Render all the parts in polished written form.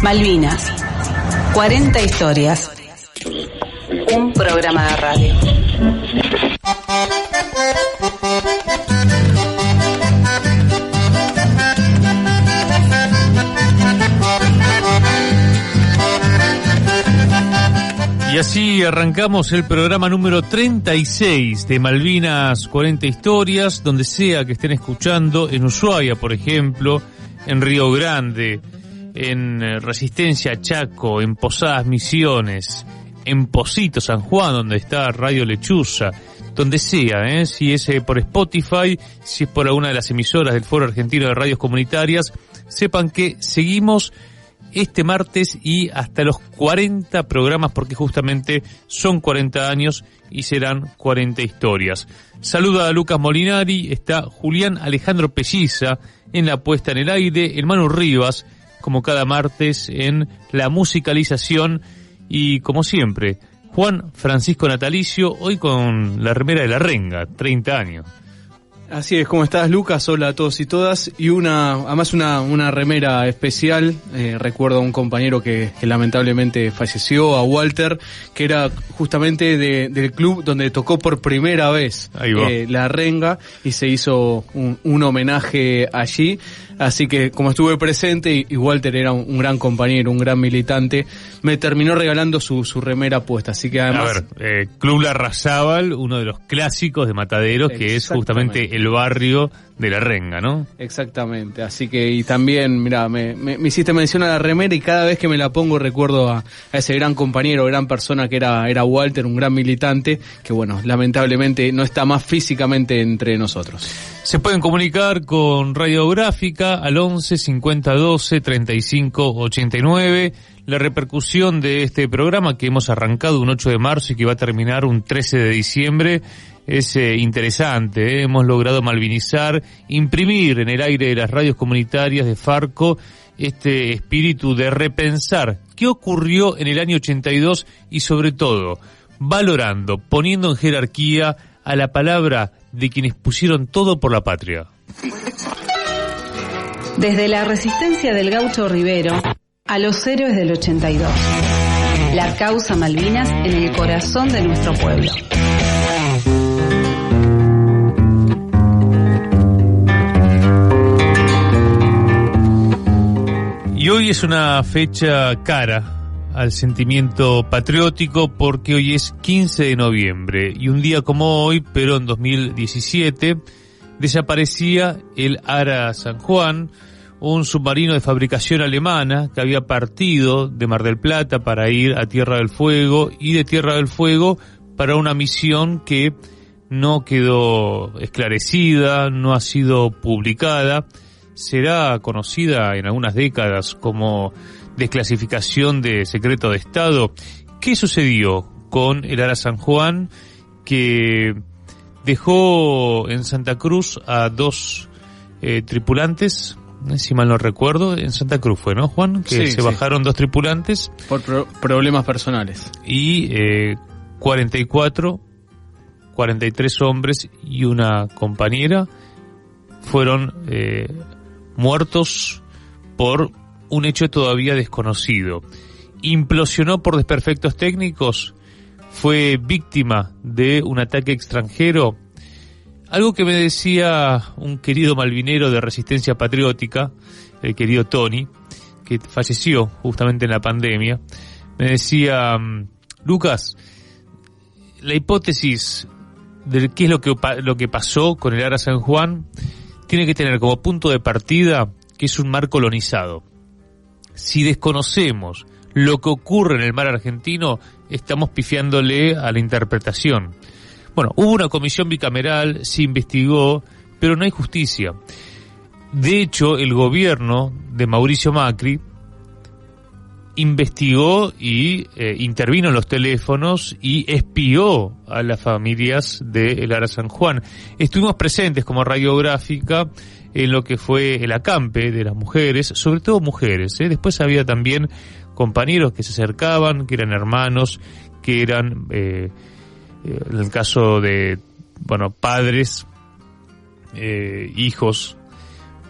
Malvinas, 40 historias. Un programa de radio. Y así arrancamos el programa número 36 de Malvinas 40 historias, donde sea que estén escuchando, en Ushuaia, por ejemplo, en Río Grande, en Resistencia Chaco, en Posadas Misiones, en Pocito San Juan, donde está Radio Lechuza, donde sea, si es por Spotify, si es por alguna de las emisoras del Foro Argentino de Radios Comunitarias, sepan que seguimos este martes y hasta los 40 programas, porque justamente son 40 años y serán 40 historias. Saluda a Lucas Molinari, está Julián Alejandro Pelliza en la puesta en el aire, el Manu Rivas, como cada martes en la musicalización, y como siempre, Juan Francisco Natalicio, hoy con la remera de La Renga, 30 años. Así es, ¿cómo estás, Lucas? Hola a todos y todas. Y además una remera especial. Recuerdo a un compañero que lamentablemente falleció, a Walter, que era justamente del club donde tocó por primera vez La Renga, y se hizo un homenaje allí. Así que como estuve presente, y Walter era un gran compañero, un gran militante, me terminó regalando su remera puesta. Así que además... A ver, Club Larrazábal, uno de los clásicos de Mataderos, que es justamente el barrio de La Renga, ¿no? Exactamente, así que, y también, mirá, me hiciste mención a la remera, y cada vez que me la pongo recuerdo a ese gran compañero, gran persona que era Walter, un gran militante, que bueno, lamentablemente no está más físicamente entre nosotros. Se pueden comunicar con Radiográfica al 11 50 12 35 89. La repercusión de este programa, que hemos arrancado un 8 de marzo y que va a terminar un 13 de diciembre, es interesante. Hemos logrado malvinizar, imprimir en el aire de las radios comunitarias de Farco este espíritu de repensar qué ocurrió en el año 82 y sobre todo valorando, poniendo en jerarquía a la palabra de quienes pusieron todo por la patria. Desde la resistencia del Gaucho Rivero a los héroes del 82. La causa Malvinas en el corazón de nuestro pueblo. Y hoy es una fecha cara al sentimiento patriótico, porque hoy es 15 de noviembre y un día como hoy, pero en 2017, desaparecía el Ara San Juan, un submarino de fabricación alemana que había partido de Mar del Plata para ir a Tierra del Fuego, y de Tierra del Fuego para una misión que no quedó esclarecida, no ha sido publicada. Será conocida en algunas décadas como desclasificación de secreto de Estado. ¿Qué sucedió con el Ara San Juan, que dejó en Santa Cruz a dos tripulantes? Si mal no recuerdo, en Santa Cruz fue, ¿no, Juan? Que sí, bajaron dos tripulantes. Por problemas personales. Y 43 hombres y una compañera fueron muertos por un hecho todavía desconocido. Implosionó por desperfectos técnicos, fue víctima de un ataque extranjero. Algo que me decía un querido malvinero de Resistencia Patriótica, el querido Tony, que falleció justamente en la pandemia, me decía: Lucas, la hipótesis de qué es lo que pasó con el Ara San Juan tiene que tener como punto de partida que es un mar colonizado. Si desconocemos lo que ocurre en el mar argentino, estamos pifiándole a la interpretación. Bueno, hubo una comisión bicameral, se investigó, pero no hay justicia. De hecho, el gobierno de Mauricio Macri investigó y intervino en los teléfonos y espió a las familias de el Ara San Juan. Estuvimos presentes como Radiográfica en lo que fue el acampe de las mujeres, sobre todo mujeres, ¿eh? Después había también compañeros que se acercaban, que eran hermanos, que eran, en el caso de, padres, hijos,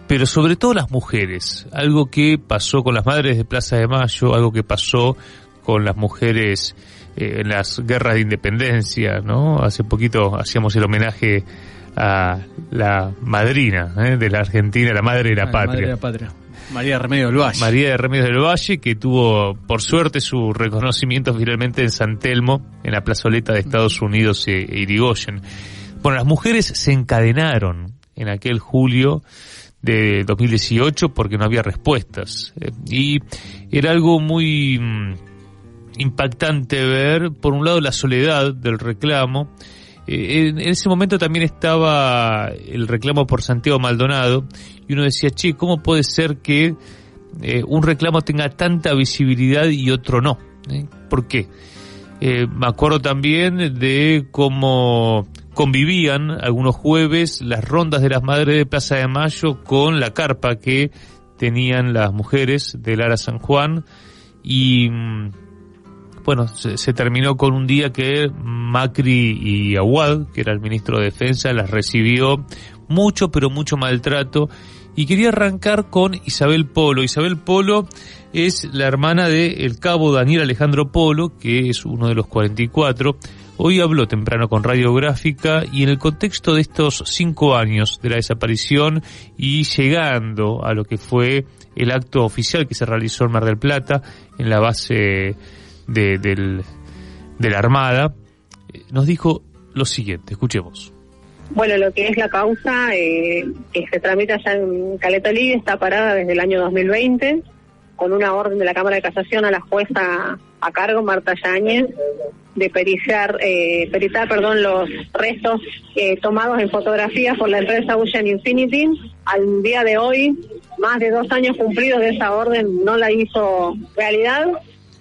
pero sobre todo las mujeres, algo que pasó con las madres de Plaza de Mayo, algo que pasó con las mujeres en las guerras de independencia, ¿no? Hace poquito hacíamos el homenaje a la madrina de la Argentina, la madre de la patria. Madre de la patria. María de Remedios del Valle. María de Remedios del Valle, que tuvo, por suerte, su reconocimiento finalmente en San Telmo, en la plazoleta de Estados Unidos e Irigoyen. Bueno, las mujeres se encadenaron en aquel julio de 2018 porque no había respuestas. Y era algo muy impactante ver, por un lado, la soledad del reclamo. En ese momento también estaba el reclamo por Santiago Maldonado, y uno decía, che, ¿cómo puede ser que un reclamo tenga tanta visibilidad y otro no? ¿Por qué? Me acuerdo también de cómo convivían algunos jueves las rondas de las madres de Plaza de Mayo con la carpa que tenían las mujeres del Ara San Juan, y bueno, se terminó con un día que Macri y Aguad, que era el ministro de Defensa, las recibió mucho, pero mucho maltrato. Y quería arrancar con Isabel Polo. Isabel Polo es la hermana del cabo Daniel Alejandro Polo, que es uno de los 44. Hoy habló temprano con Radiográfica, y en el contexto de estos 5 años de la desaparición y llegando a lo que fue el acto oficial que se realizó en Mar del Plata, en la base de la Armada, nos dijo lo siguiente. Escuchemos. Bueno, lo que es la causa que se tramita allá en Caleta Olivia está parada desde el año 2020 con una orden de la Cámara de Casación a la jueza a cargo, Marta Yáñez, de peritar los restos tomados en fotografías por la empresa Ocean Infinity. Al día de hoy, más de 2 años cumplidos de esa orden, no la hizo realidad.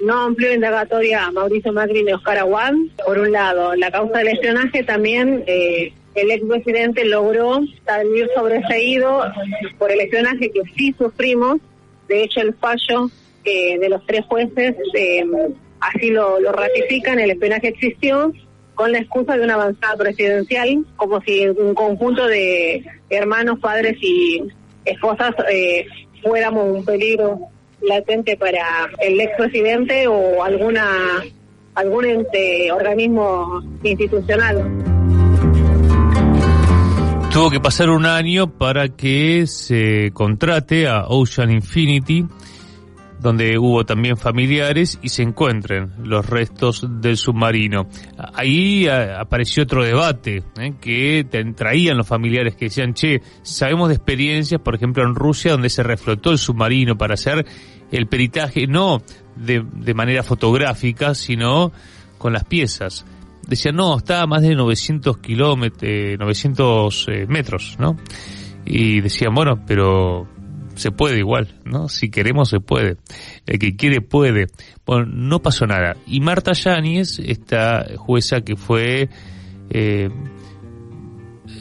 No amplió indagatoria a Mauricio Macri y Oscar Aguad. Por un lado, la causa del espionaje también, el expresidente logró salir sobreseído por el espionaje que sí sufrimos. De hecho, el fallo de los 3 jueces así lo ratifican. El espionaje existió con la excusa de una avanzada presidencial, como si un conjunto de hermanos, padres y esposas fuéramos un peligro latente para el expresidente o algún organismo institucional. Tuvo que pasar 1 año para que se contrate a Ocean Infinity, donde hubo también familiares, y se encuentren los restos del submarino. Ahí apareció otro debate, que traían los familiares que decían, che, sabemos de experiencias, por ejemplo en Rusia, donde se reflotó el submarino para hacer el peritaje, no de manera fotográfica, sino con las piezas. Decían, no, estaba a más de 900 metros, ¿no? Y decían, bueno, pero se puede igual, ¿no? Si queremos se puede. El que quiere puede. Bueno, no pasó nada. Y Marta Yáñez, esta jueza que fue,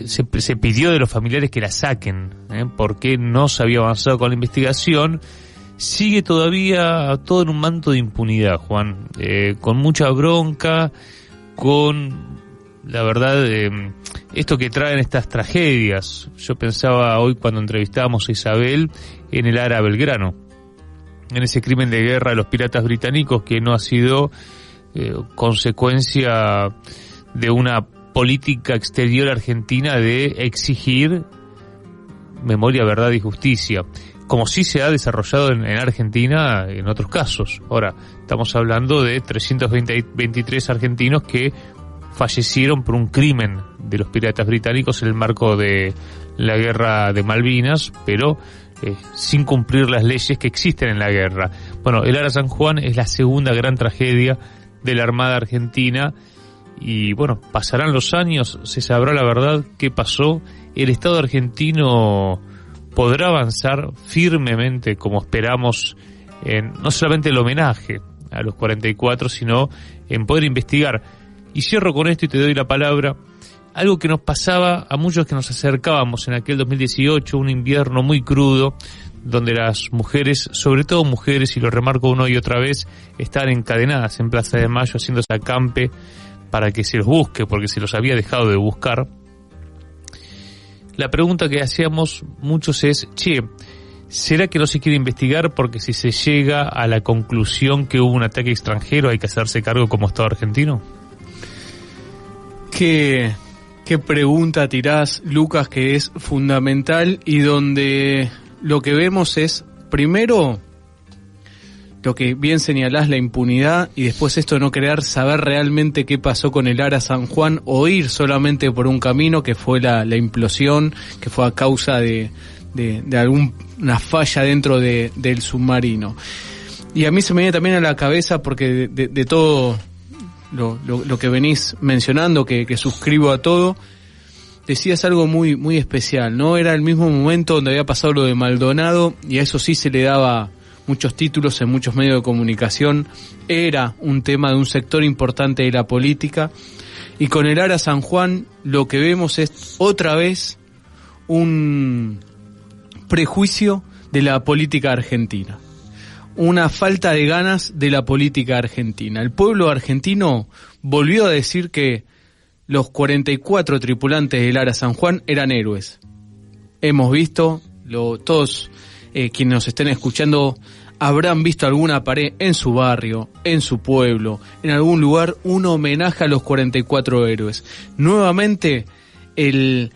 se pidió de los familiares que la saquen, porque no se había avanzado con la investigación. Sigue todavía todo en un manto de impunidad, Juan, con mucha bronca, con, la verdad, esto que traen estas tragedias. Yo pensaba hoy cuando entrevistábamos a Isabel en el Ara Belgrano, en ese crimen de guerra de los piratas británicos que no ha sido consecuencia de una política exterior argentina de exigir memoria, verdad y justicia, como sí se ha desarrollado en Argentina en otros casos. Ahora, estamos hablando de 323 argentinos que fallecieron por un crimen de los piratas británicos en el marco de la guerra de Malvinas, pero sin cumplir las leyes que existen en la guerra. Bueno, el Ara San Juan es la segunda gran tragedia de la Armada Argentina, y bueno, pasarán los años, se sabrá la verdad qué pasó. El Estado argentino podrá avanzar firmemente, como esperamos, en no solamente el homenaje a los 44, sino en poder investigar. Y cierro con esto y te doy la palabra. Algo que nos pasaba a muchos que nos acercábamos en aquel 2018, un invierno muy crudo, donde las mujeres, sobre todo mujeres, y lo remarco una y otra vez, estaban encadenadas en Plaza de Mayo haciendo acampe para que se los busque, porque se los había dejado de buscar. la pregunta que hacíamos muchos es, ¿será que no se quiere investigar porque si se llega a la conclusión que hubo un ataque extranjero hay que hacerse cargo como Estado argentino? ¿Qué pregunta tirás, Lucas, que es fundamental y donde lo que vemos es, primero, lo que bien señalás, la impunidad, y después esto de no querer saber realmente qué pasó con el Ara San Juan o ir solamente por un camino que fue la implosión, que fue a causa de alguna falla dentro del submarino. Y a mí se me viene también a la cabeza, porque de todo lo que venís mencionando, que suscribo a todo, decías algo muy, muy especial, ¿no? Era el mismo momento donde había pasado lo de Maldonado, y a eso sí se le daba muchos títulos en muchos medios de comunicación. Era un tema de un sector importante de la política, y con el Ara San Juan lo que vemos es otra vez un prejuicio de la política argentina, una falta de ganas de la política argentina. El pueblo argentino volvió a decir que los 44 tripulantes del Ara San Juan eran héroes. Hemos visto, todos quienes nos estén escuchando habrán visto alguna pared en su barrio, en su pueblo, en algún lugar, un homenaje a los 44 héroes. Nuevamente, el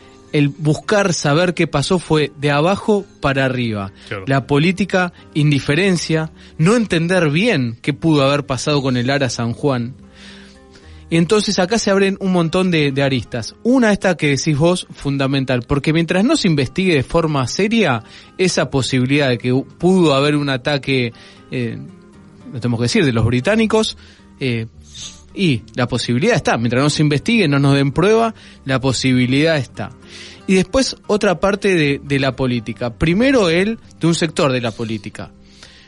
buscar saber qué pasó fue de abajo para arriba. Claro. La política, indiferencia, no entender bien qué pudo haber pasado con el Ara San Juan. Y entonces acá se abren un montón de aristas. Una, esta que decís vos, fundamental, porque mientras no se investigue de forma seria esa posibilidad de que pudo haber un ataque, lo tenemos que decir, de los británicos, y la posibilidad está, mientras no se investigue, no nos den prueba, la posibilidad está. Y después otra parte de la política. Primero de un sector de la política.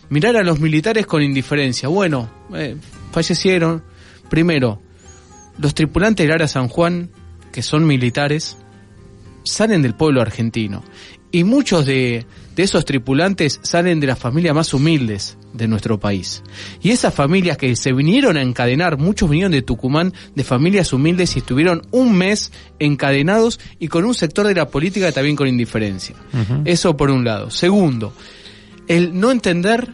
Mirar a los militares con indiferencia. Bueno, fallecieron. Primero, los tripulantes del Ara San Juan, que son militares, salen del pueblo argentino. Y muchos de esos tripulantes salen de las familias más humildes de nuestro país. Y esas familias que se vinieron a encadenar, muchos vinieron de Tucumán, de familias humildes, y estuvieron un mes encadenados y con un sector de la política también con indiferencia. Uh-huh. Eso por un lado. Segundo, el no entender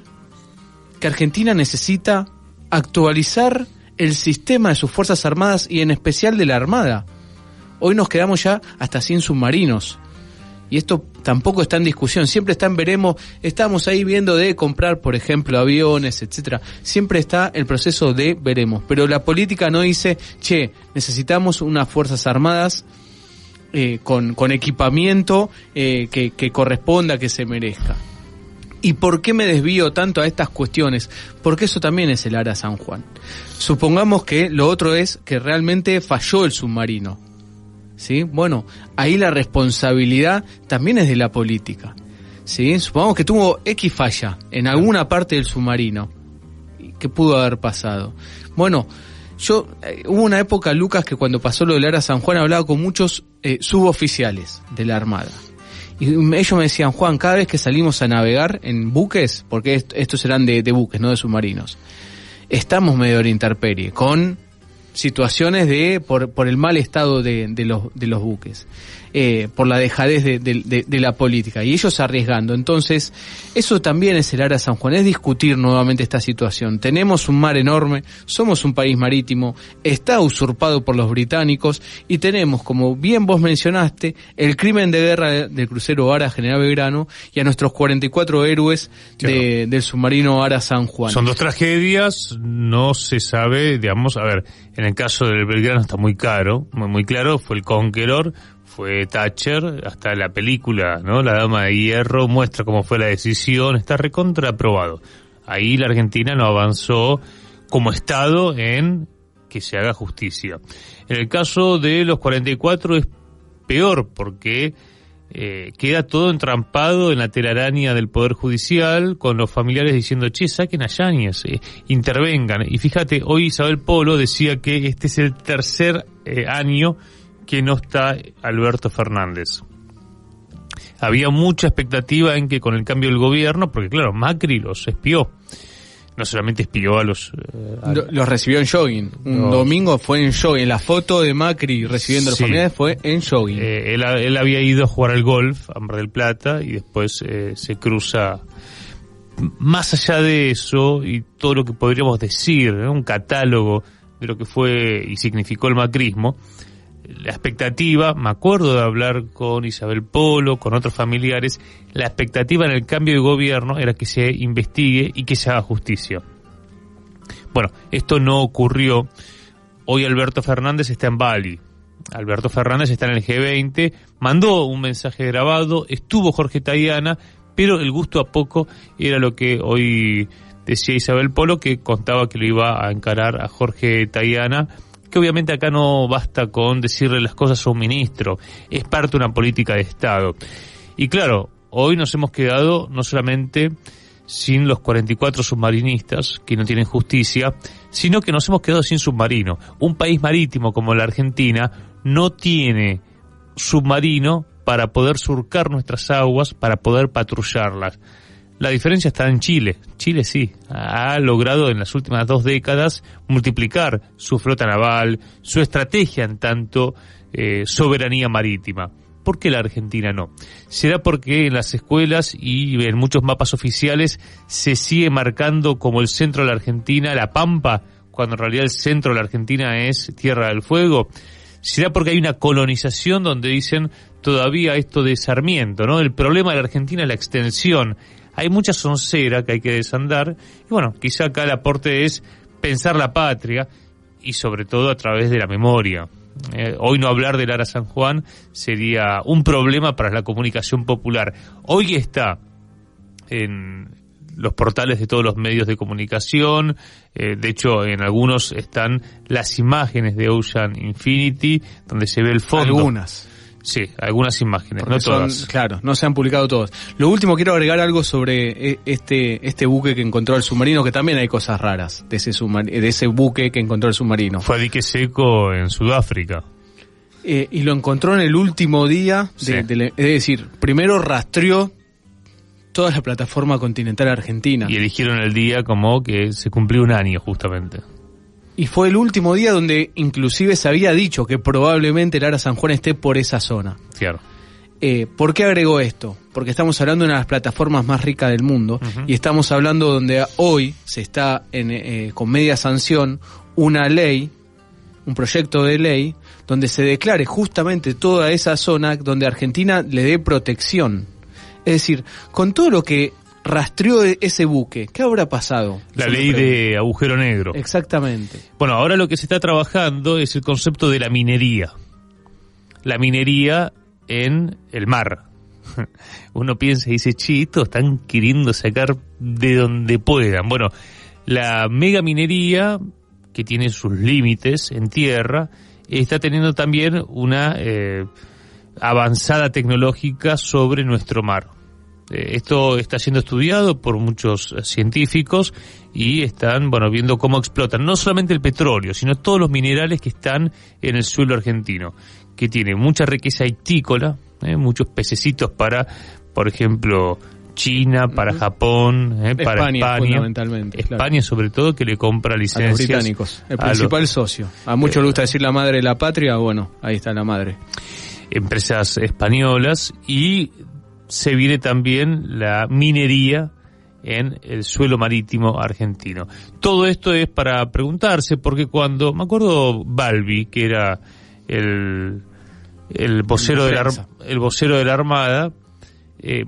que Argentina necesita actualizar el sistema de sus Fuerzas Armadas y en especial de la Armada. Hoy nos quedamos ya hasta 100 submarinos. Y esto tampoco está en discusión, siempre está en veremos, estamos ahí viendo de comprar, por ejemplo, aviones, etcétera. Siempre está el proceso de veremos, pero la política no dice, necesitamos unas Fuerzas Armadas con equipamiento que corresponda, que se merezca. ¿Y por qué me desvío tanto a estas cuestiones? Porque eso también es el Ara San Juan. Supongamos que lo otro es que realmente falló el submarino. ¿Sí? Bueno, ahí la responsabilidad también es de la política. ¿Sí? Supongamos que tuvo X falla en alguna parte del submarino. ¿Qué pudo haber pasado? Bueno, hubo una época, Lucas, que cuando pasó lo del Ara San Juan hablaba con muchos suboficiales de la Armada. Y ellos me decían, Juan, cada vez que salimos a navegar en buques, porque estos eran de buques, no de submarinos, estamos medio de intemperie, con situaciones por el mal estado de los buques, por la dejadez de la política, y ellos arriesgando. Entonces, eso también es el Ara San Juan, es discutir nuevamente esta situación. Tenemos un mar enorme, somos un país marítimo, está usurpado por los británicos, y tenemos, como bien vos mencionaste, el crimen de guerra del crucero Ara General Belgrano y a nuestros 44 héroes del submarino Ara San Juan. Son dos tragedias, no se sabe, digamos, a ver, en el caso del Belgrano está muy claro, muy claro, fue el Conqueror, fue Thatcher, hasta la película, ¿no? La Dama de Hierro muestra cómo fue la decisión, está recontraaprobado. Ahí la Argentina no avanzó como Estado en que se haga justicia. En el caso de los 44 es peor porque queda todo entrampado en la telaraña del Poder Judicial, con los familiares diciendo, saquen a Yáñez, intervengan. Y fíjate, hoy Isabel Polo decía que este es el tercer año que no está Alberto Fernández. Había mucha expectativa en que con el cambio del gobierno, porque claro, Macri los espió, no solamente espió a los... los recibió en jogging. Un domingo fue en jogging. La foto de Macri recibiendo a los familiares fue en jogging. Él había ido a jugar al golf a Mar del Plata y después se cruza. Más allá de eso y todo lo que podríamos decir, un catálogo de lo que fue y significó el macrismo, la expectativa, me acuerdo de hablar con Isabel Polo, con otros familiares, la expectativa en el cambio de gobierno era que se investigue y que se haga justicia. Bueno, esto no ocurrió. Hoy Alberto Fernández está en Bali. Alberto Fernández está en el G20, mandó un mensaje grabado, estuvo Jorge Tayana, pero el gusto a poco era lo que hoy decía Isabel Polo, que contaba que lo iba a encarar a Jorge Tayana, que obviamente acá no basta con decirle las cosas a un ministro, es parte de una política de Estado. Y claro, hoy nos hemos quedado no solamente sin los 44 submarinistas que no tienen justicia, sino que nos hemos quedado sin submarino. Un país marítimo como la Argentina no tiene submarino para poder surcar nuestras aguas, para poder patrullarlas. La diferencia está en Chile. Chile sí, ha logrado en las últimas 2 décadas multiplicar su flota naval, su estrategia en tanto soberanía marítima. ¿Por qué la Argentina no? ¿Será porque en las escuelas y en muchos mapas oficiales se sigue marcando como el centro de la Argentina la Pampa, cuando en realidad el centro de la Argentina es Tierra del Fuego? ¿Será porque hay una colonización donde dicen todavía esto de Sarmiento, ¿no? El problema de la Argentina es la extensión. Hay mucha soncera que hay que desandar, y bueno, quizá acá el aporte es pensar la patria, y sobre todo a través de la memoria. Hoy no hablar del Ara San Juan sería un problema para la comunicación popular. Hoy está en los portales de todos los medios de comunicación, de hecho en algunos están las imágenes de Ocean Infinity, donde se ve el fondo. Algunas. Sí, algunas imágenes, porque no todas. Claro, no se han publicado todos. Lo último, quiero agregar algo sobre este buque que encontró el submarino, que también hay cosas raras de ese buque que encontró el submarino. Fue a dique seco en Sudáfrica. Y lo encontró en el último día, es decir, primero rastreó toda la plataforma continental argentina. Y eligieron el día como que se cumplió un año justamente. Y fue el último día donde inclusive se había dicho que probablemente el Ara San Juan esté por esa zona. Claro. ¿Por qué agregó esto? Porque estamos hablando de una de las plataformas más ricas del mundo, y estamos hablando donde hoy se está con media sanción una ley, un proyecto de ley, donde se declare justamente toda esa zona donde Argentina le dé protección. Es decir, con todo lo que rastreó ese buque, ¿qué habrá pasado? La ley de agujero negro. Exactamente. Bueno, ahora lo que se está trabajando es el concepto de la minería. La minería en el mar. Uno piensa y dice, chito, están queriendo sacar de donde puedan. Bueno, la mega minería, que tiene sus límites en tierra, está teniendo también una avanzada tecnológica sobre nuestro mar. Esto está siendo estudiado por muchos científicos y están, viendo cómo explotan no solamente el petróleo, sino todos los minerales que están en el suelo argentino, que tiene mucha riqueza itícola, muchos pececitos para, por ejemplo, China, para Japón, para España, fundamentalmente. España, claro. Sobre todo, que le compra licencias a los británicos, el principal socio. A muchos les gusta decir la madre de la patria, ahí está la madre. Empresas españolas, y se viene también la minería en el suelo marítimo argentino. Todo esto es para preguntarse, porque cuando, me acuerdo Balbi, que era el vocero de la Armada,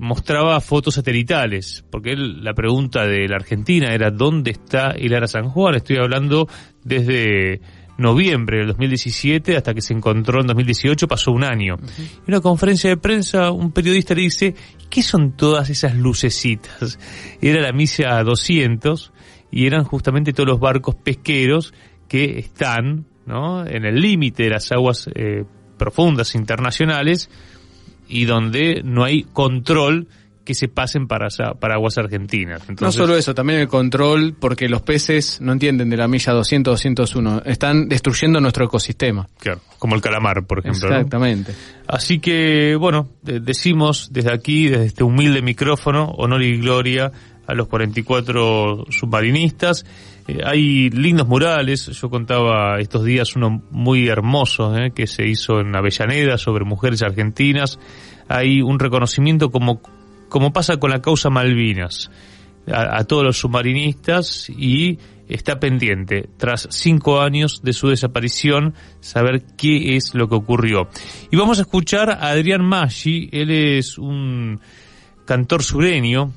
mostraba fotos satelitales, porque la pregunta de la Argentina era ¿dónde está el Ara San Juan? Estoy hablando desde noviembre del 2017 hasta que se encontró en 2018, pasó un año. En una conferencia de prensa, un periodista le dice, ¿qué son todas esas lucecitas? Era la misa 200 y eran justamente todos los barcos pesqueros que están, ¿no?, en el límite de las aguas profundas internacionales, y donde no hay control que se pasen para aguas argentinas. Entonces, no solo eso, también el control, porque los peces no entienden de la milla 200, 201, están destruyendo nuestro ecosistema. Claro, como el calamar, por ejemplo. Exactamente. ¿No? Así que, decimos desde aquí, desde este humilde micrófono, honor y gloria a los 44 submarinistas. Hay lindos murales, yo contaba estos días uno muy hermoso que se hizo en Avellaneda sobre mujeres argentinas. Hay un reconocimiento como pasa con la causa Malvinas a todos los submarinistas, y está pendiente, tras 5 años de su desaparición, saber qué es lo que ocurrió. Y vamos a escuchar a Adrián Maggi. Él es un cantor sureño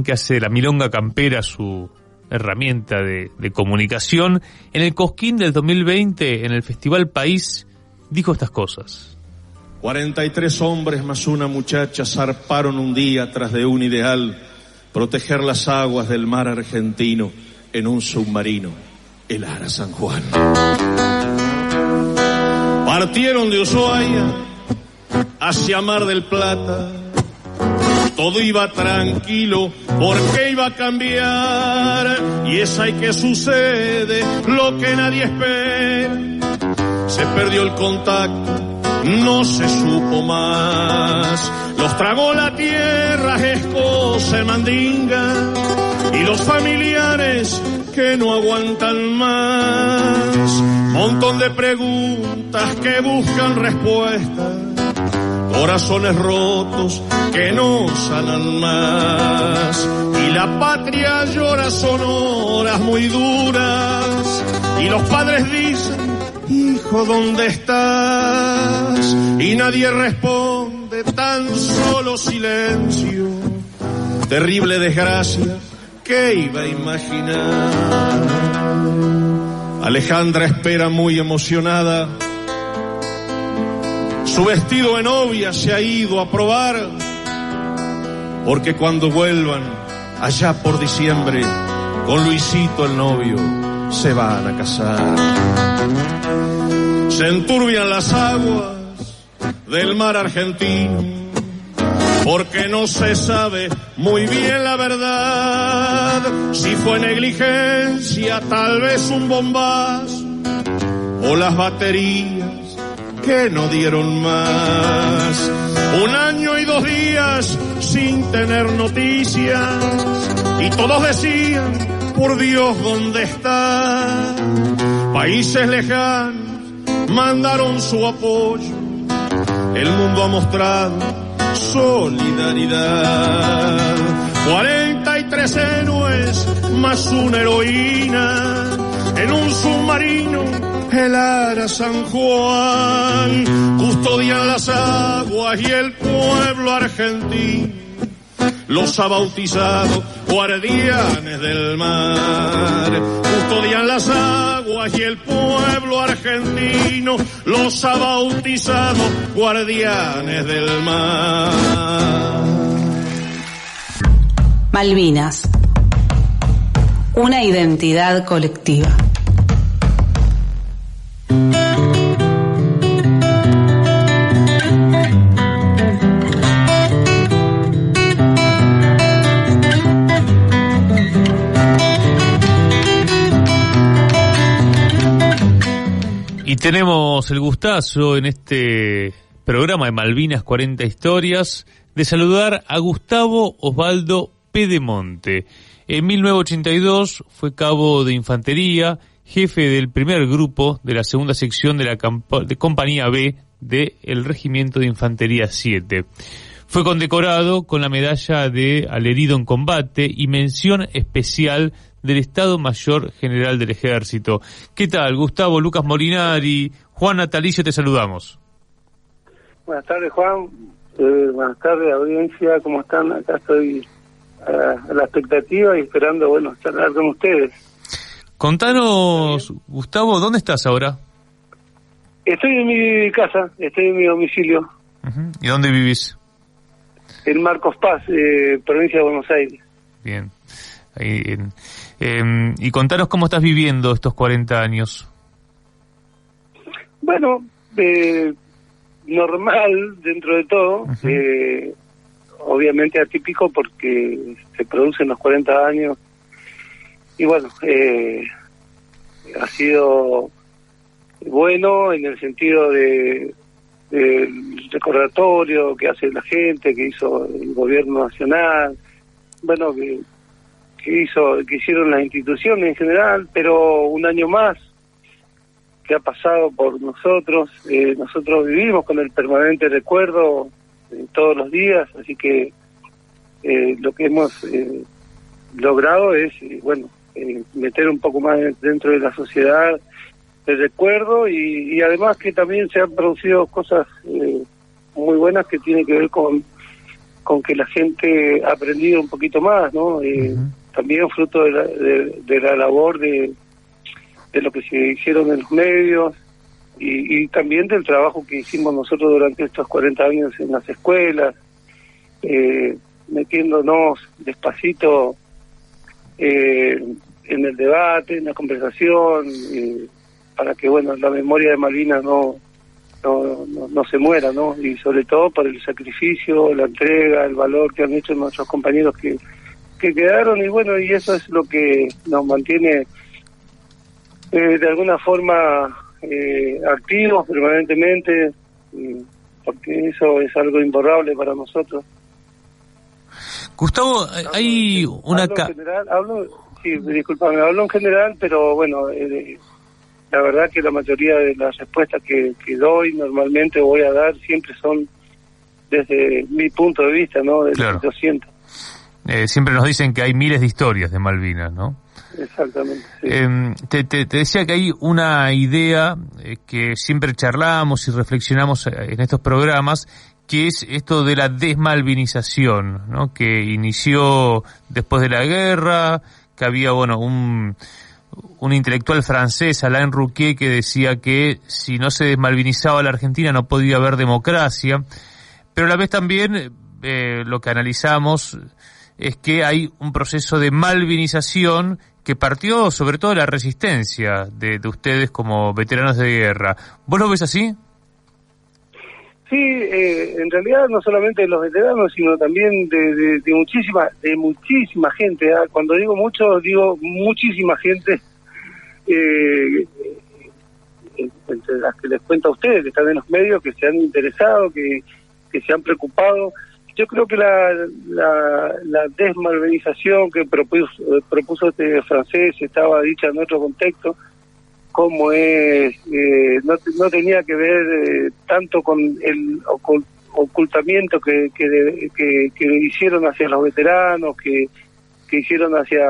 que hace de la milonga campera su herramienta de comunicación. En el Cosquín del 2020, en el Festival País, dijo estas cosas. 43 hombres más una muchacha zarparon un día tras de un ideal: proteger las aguas del mar argentino en un submarino, el Ara San Juan. Partieron de Ushuaia hacia Mar del Plata. Todo iba tranquilo, porque iba a cambiar, y es ahí que sucede lo que nadie espera. Se perdió el contacto, no se supo más. Los tragó la tierra, Escocia, Mandinga, y los familiares que no aguantan más. Montón de preguntas que buscan respuestas, corazones rotos que no sanan más. Y la patria llora, son horas muy duras, y los padres dicen: hijo, ¿dónde estás? Y nadie responde, tan solo silencio. Terrible desgracia, ¿qué iba a imaginar? Alejandra espera muy emocionada. Su vestido de novia se ha ido a probar, porque cuando vuelvan allá por diciembre, con Luisito el novio se van a casar. Se enturbian las aguas del mar argentino, porque no se sabe muy bien la verdad. Si fue negligencia, tal vez un bombazo, o las baterías que no dieron más. 1 año y 2 días sin tener noticias, y todos decían: por Dios, ¿dónde está? Países lejanos mandaron su apoyo, el mundo ha mostrado solidaridad. 43 héroes más una heroína en un submarino, el Ara San Juan. Custodian las aguas y el pueblo argentino los ha bautizado guardianes del mar. Custodian las aguas y el pueblo argentino los ha bautizado guardianes del mar. Malvinas, una identidad colectiva. Y tenemos el gustazo en este programa de Malvinas 40 Historias de saludar a Gustavo Osvaldo Pedemonte. En 1982 fue cabo de infantería, jefe del primer grupo de la segunda sección de la compañía B del Regimiento de Infantería 7. Fue condecorado con la medalla de al herido en combate y mención especial del Estado Mayor General del Ejército. ¿Qué tal, Gustavo? Lucas Molinari, Juan Natalicio, te saludamos. Buenas tardes, Juan. Buenas tardes, audiencia. ¿Cómo están? Acá estoy a la expectativa y esperando, charlar con ustedes. Contanos, Gustavo, ¿dónde estás ahora? Estoy en mi casa, estoy en mi domicilio. Uh-huh. ¿Y dónde vivís? En Marcos Paz, provincia de Buenos Aires. Bien. Y contanos cómo estás viviendo estos 40 años. Bueno, normal dentro de todo. Uh-huh. Obviamente atípico porque se producen los 40 años. Y ha sido bueno en el sentido del recordatorio que hace la gente, que hizo el gobierno nacional, bueno, que hicieron las instituciones en general, pero un año más que ha pasado por nosotros. Nosotros vivimos con el permanente recuerdo todos los días, así que lo que hemos logrado es, meter un poco más dentro de la sociedad el recuerdo y además que también se han producido cosas muy buenas que tienen que ver con que la gente ha aprendido un poquito más, ¿no? También fruto de la labor de lo que se hicieron en los medios y también del trabajo que hicimos nosotros durante estos 40 años en las escuelas, metiéndonos despacito en el debate, en la conversación, para que la memoria de Malvinas no se muera, ¿no? Y sobre todo por el sacrificio, la entrega, el valor que han hecho nuestros compañeros que quedaron, y eso es lo que nos mantiene de alguna forma activos permanentemente, porque eso es algo imborrable para nosotros. Gustavo, hay una... Hablo en general, pero la verdad que la mayoría de las respuestas que doy normalmente voy a dar siempre son desde mi punto de vista, ¿no? De lo que yo siento. Siempre nos dicen que hay miles de historias de Malvinas, ¿no? Exactamente. Sí. Te decía que hay una idea que siempre charlamos y reflexionamos en estos programas, que es esto de la desmalvinización, ¿no? Que inició después de la guerra, que había, un intelectual francés, Alain Rouquier, que decía que si no se desmalvinizaba la Argentina no podía haber democracia, pero a la vez también lo que analizamos es que hay un proceso de malvinización que partió sobre todo de la resistencia de ustedes como veteranos de guerra. ¿Vos lo ves así? Sí, en realidad no solamente de los veteranos, sino también de muchísima gente. Cuando digo mucho, digo muchísima gente, entre las que les cuento a ustedes, que están en los medios, que se han interesado, que se han preocupado. Yo creo que la desmalvinización que propuso este francés estaba dicha en otro contexto, como es, no tenía que ver tanto con el ocultamiento que hicieron hacia los veteranos, que hicieron hacia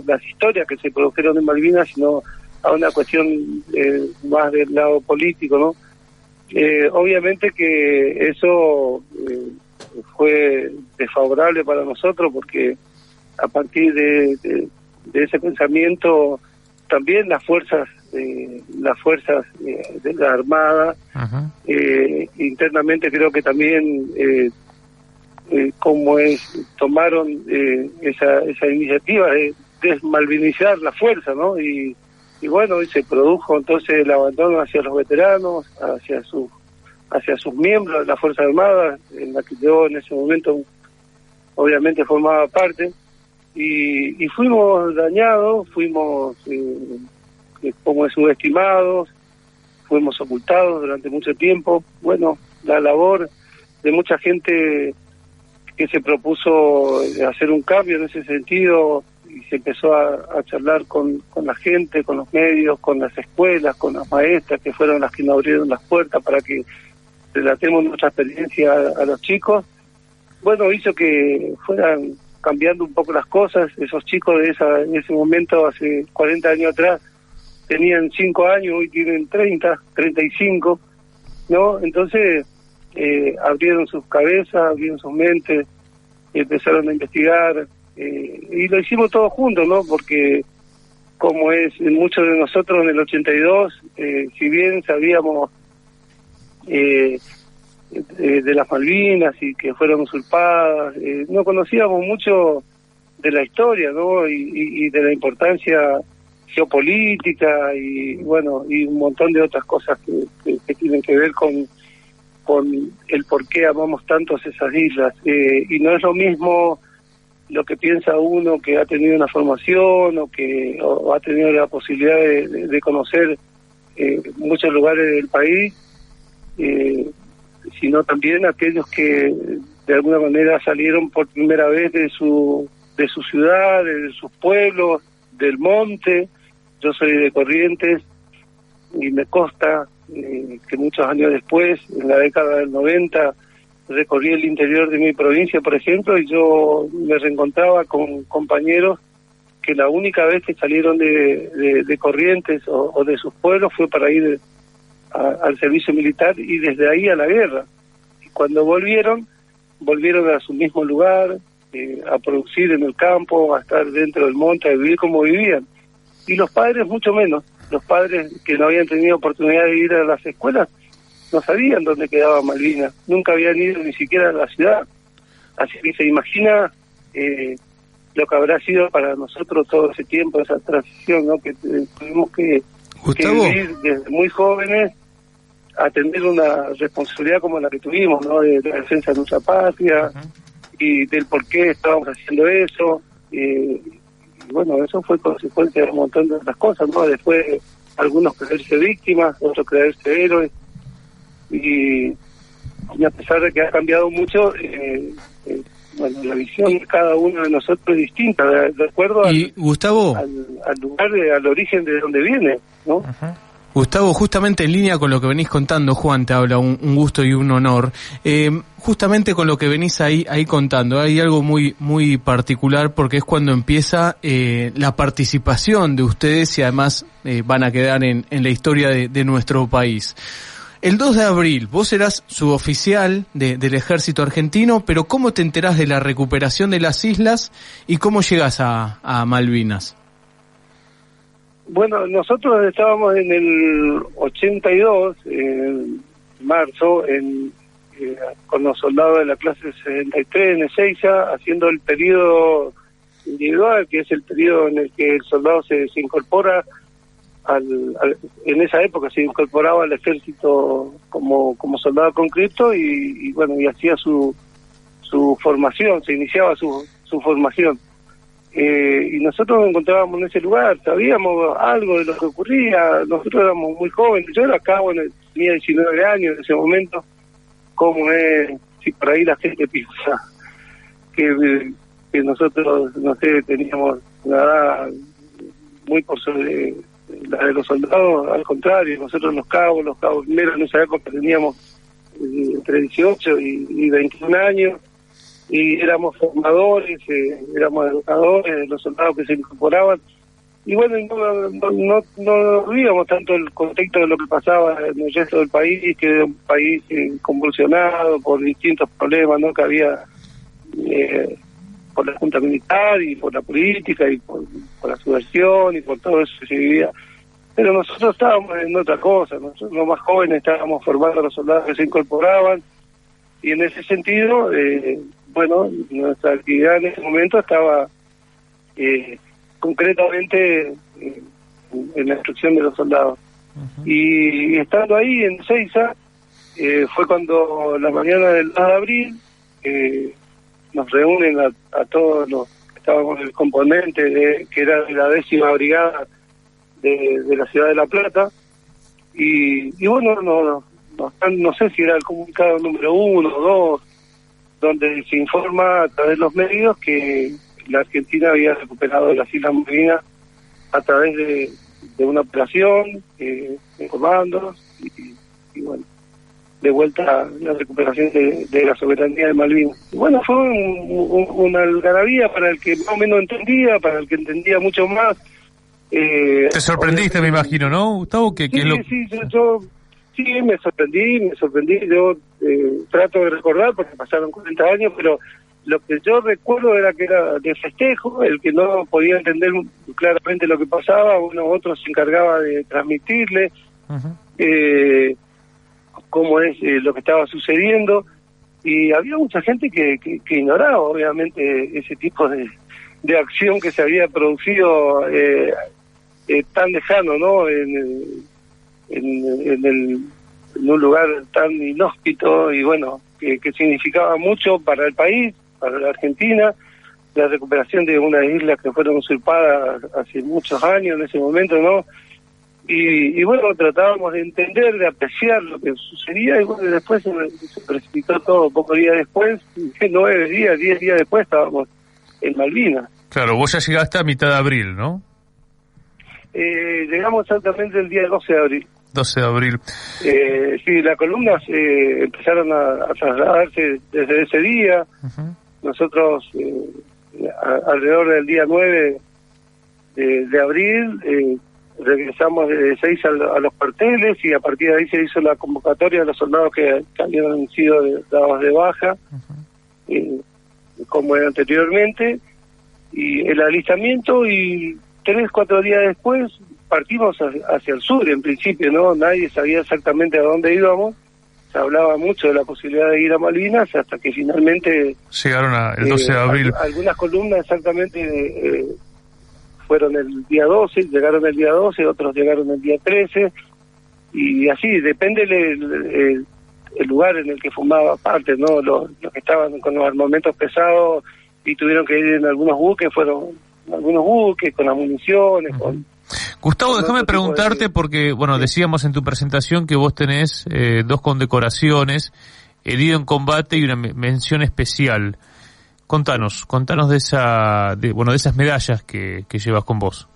las historias que se produjeron en Malvinas, sino a una cuestión más del lado político, ¿no? Obviamente que eso fue desfavorable para nosotros, porque a partir de ese pensamiento también las fuerzas de la Armada internamente creo que también tomaron esa iniciativa de desmalvinizar la fuerza, ¿no? Y se produjo entonces el abandono hacia los veteranos, hacia sus miembros de la Fuerza Armada, en la que yo en ese momento obviamente formaba parte, y fuimos dañados, fuimos como subestimados, fuimos ocultados durante mucho tiempo. La labor de mucha gente que se propuso hacer un cambio en ese sentido, y se empezó a charlar con la gente, con los medios, con las escuelas, con las maestras, que fueron las que nos abrieron las puertas para que relatemos nuestra experiencia a los chicos. Hizo que fueran cambiando un poco las cosas. Esos chicos en ese momento, hace 40 años atrás, tenían 5 años, hoy tienen 30, 35, ¿no? Entonces abrieron sus cabezas, abrieron sus mentes, empezaron a investigar, y lo hicimos todos juntos, ¿no? Porque como es en muchos de nosotros en el 82, si bien sabíamos de las Malvinas y que fueron usurpadas, no conocíamos mucho de la historia, ¿no? Y de la importancia geopolítica y un montón de otras cosas que tienen que ver con el por qué amamos tanto esas islas. Y no es lo mismo lo que piensa uno que ha tenido una formación o ha tenido la posibilidad de conocer muchos lugares del país, sino también aquellos que de alguna manera salieron por primera vez de su ciudad, de sus pueblos, del monte. Yo soy de Corrientes y me consta que muchos años después, en la década del 90, recorrí el interior de mi provincia, por ejemplo, y yo me reencontraba con compañeros que la única vez que salieron de Corrientes o de sus pueblos fue para ir al servicio militar y desde ahí a la guerra. Y cuando volvieron a su mismo lugar, a producir en el campo, a estar dentro del monte, a vivir como vivían. Y los padres mucho menos. Los padres que no habían tenido oportunidad de ir a las escuelas no sabían dónde quedaba Malvinas, nunca habían ido ni siquiera a la ciudad. Así que se imagina lo que habrá sido para nosotros todo ese tiempo, esa transición, ¿no? Que tuvimos que vivir desde muy jóvenes, atender una responsabilidad como la que tuvimos, ¿no? De la defensa de nuestra patria y del por qué estábamos haciendo eso. Y bueno, eso fue consecuencia de un montón de otras cosas, ¿no? Después algunos creerse víctimas, otros creerse héroes. Y a pesar de que ha cambiado mucho, bueno, la visión de cada uno de nosotros es distinta, de acuerdo al lugar, al origen de donde viene, ¿no? Gustavo, justamente en línea con lo que venís contando, Juan te habla, un gusto y un honor. Justamente con lo que venís ahí contando, hay algo muy particular porque es cuando empieza la participación de ustedes y además van a quedar en la historia de nuestro país. El 2 de abril, vos eras suboficial del ejército argentino, pero ¿cómo te enterás de la recuperación de las islas y cómo llegás a Malvinas? Bueno, nosotros estábamos en el 82, en marzo, con los soldados de la clase 63 en Ezeiza, haciendo el periodo individual, que es el periodo en el que el soldado se incorpora en esa época se incorporaba al ejército como soldado conscripto y bueno, y hacía su formación, se iniciaba su formación. Y nosotros nos encontrábamos en ese lugar, sabíamos algo de lo que ocurría, nosotros éramos muy jóvenes, yo era acá, bueno, tenía 19 años en ese momento, como es, si por ahí la gente piensa que nosotros, no sé, teníamos una edad muy por sobre la de los soldados, al contrario, nosotros los cabos primeros en esa época teníamos entre 18 y 21 años, y éramos formadores, éramos educadores de los soldados que se incorporaban, y bueno, no veíamos tanto el contexto de lo que pasaba en el resto del país, que era un país convulsionado por distintos problemas, ¿no? Que había por la junta militar y por la política y por la subversión y por todo eso que se vivía. Pero nosotros estábamos en otra cosa, nosotros los más jóvenes estábamos formando a los soldados que se incorporaban, y en ese sentido, bueno, nuestra actividad en ese momento estaba concretamente en la instrucción de los soldados. Y estando ahí en Ezeiza, fue cuando la mañana del 2 de abril nos reúnen a todos los que estábamos en el componente, que era de la 10ª brigada de la ciudad de La Plata, y bueno, no sé si era el comunicado número 1 o 2, donde se informa a través de los medios que la Argentina había recuperado las Islas Malvinas a través de una operación de comandos y bueno, de vuelta a la recuperación de la soberanía de Malvinas. Y bueno, fue una algarabía para el que más o menos entendía, para el que entendía mucho más. Te sorprendiste, me imagino, ¿no, Gustavo? Sí, me sorprendí. Yo trato de recordar, porque pasaron 40 años, pero lo que yo recuerdo era que era de festejo, el que no podía entender claramente lo que pasaba, uno u otro se encargaba de transmitirle cómo es lo que estaba sucediendo, y había mucha gente que ignoraba, obviamente, ese tipo de acción que se había producido tan lejano, ¿no? En un lugar tan inhóspito y bueno, que significaba mucho para el país, para la Argentina, la recuperación de unas islas que fueron usurpadas hace muchos años en ese momento, ¿no? y bueno, tratábamos de entender, de apreciar lo que sucedía, y bueno, después se precipitó todo. Pocos días después, 9 días, 10 días después estábamos en Malvinas. Claro, vos ya llegaste a mitad de abril, ¿no? Llegamos exactamente el día 12 de abril. 12 de abril. Sí, las columnas empezaron a trasladarse desde ese día. Uh-huh. Nosotros, alrededor del día 9 de abril, regresamos de 6 a los cuarteles, y a partir de ahí se hizo la convocatoria de los soldados que habían sido dados de baja, como era anteriormente, y el alistamiento, y 3-4 días después partimos hacia el sur. En principio no, nadie sabía exactamente a dónde íbamos. Se hablaba mucho de la posibilidad de ir a Malvinas, hasta que finalmente llegaron el 12 de abril. Algunas columnas exactamente fueron el día 12, llegaron el día 12, otros llegaron el día 13, y así, depende el lugar en el que formaba parte, ¿no? Los que estaban con los armamentos pesados y tuvieron que ir en algunos buques, fueron algunos buques con las municiones, con... Gustavo, déjame preguntarte, porque, bueno, decíamos en tu presentación que vos tenés 2 condecoraciones, herido en combate y una mención especial. Contanos de esas medallas que llevas con vos.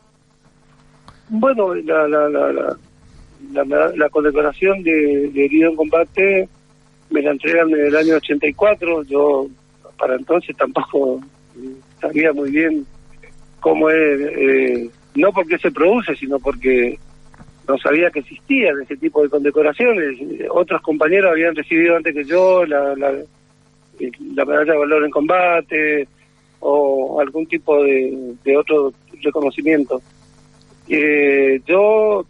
Bueno, la condecoración de herido en combate me la entregan en el año 84. Yo para entonces tampoco sabía muy bien cómo es, no porque se produce, sino porque no sabía que existían ese tipo de condecoraciones. Otros compañeros habían recibido antes que yo la medalla de valor en combate o algún tipo de otro reconocimiento. Yo,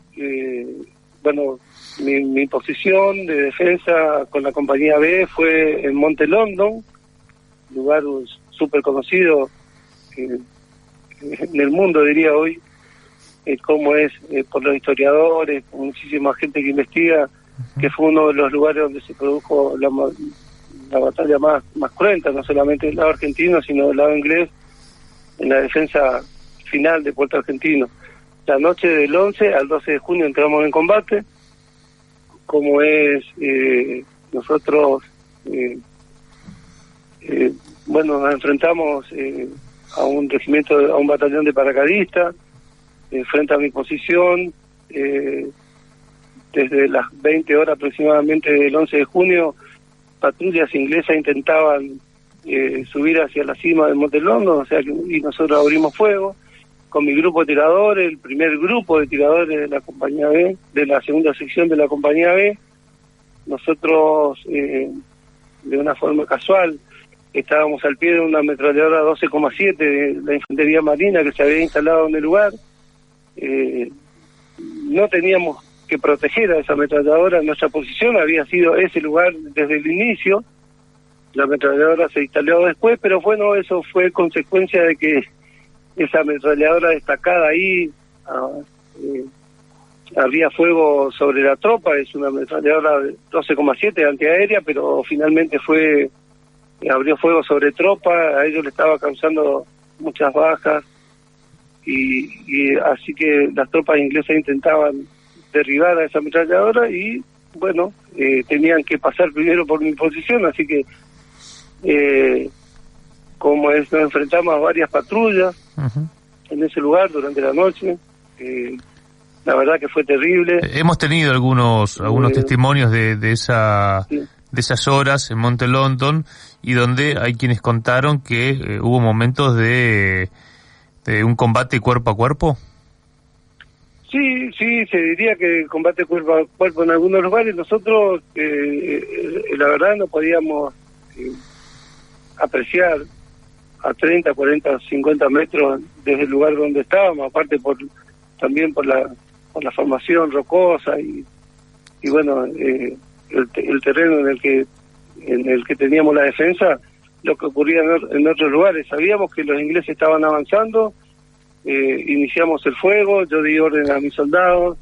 bueno, mi posición de defensa con la compañía B fue en Monte London, lugar súper conocido en el mundo, diría hoy, como es por los historiadores, por muchísima gente que investiga, que fue uno de los lugares donde se produjo la batalla más cruenta, no solamente del lado argentino, sino del lado inglés, en la defensa final de Puerto Argentino. La noche del 11 al 12 de junio entramos en combate, como es, nosotros, bueno, nos enfrentamos a un regimiento, a un batallón de paracaidistas, frente a mi posición, desde las 20 horas aproximadamente del 11 de junio, patrullas inglesas intentaban subir hacia la cima del Monte London, o sea, y nosotros abrimos fuego con mi grupo de tiradores, el primer grupo de tiradores de la compañía B, de la segunda sección de la compañía B. Nosotros, de una forma casual, estábamos al pie de una ametralladora 12,7 de la Infantería Marina que se había instalado en el lugar. No teníamos que proteger a esa ametralladora, nuestra posición había sido ese lugar desde el inicio. La ametralladora se instaló después, pero bueno, eso fue consecuencia de que esa ametralladora destacada ahí, había fuego sobre la tropa. Es una ametralladora 12,7 antiaérea, pero finalmente abrió fuego sobre tropa, a ellos le estaba causando muchas bajas, y así que las tropas inglesas intentaban derribar a esa ametralladora, y bueno, tenían que pasar primero por mi posición, así que nos enfrentamos a varias patrullas en ese lugar durante la noche. La verdad que fue terrible. Hemos tenido algunos testimonios de esas horas en Monte London, y donde hay quienes contaron que hubo momentos de un combate cuerpo a cuerpo. Sí, se diría que combate cuerpo a cuerpo en algunos lugares. Nosotros, la verdad, no podíamos apreciar a 30, 40, 50 metros desde el lugar donde estábamos, aparte también por la formación rocosa y bueno, el terreno en el que teníamos la defensa, lo que ocurría en otros lugares. Sabíamos que los ingleses estaban avanzando, iniciamos el fuego, yo di orden a mis soldados,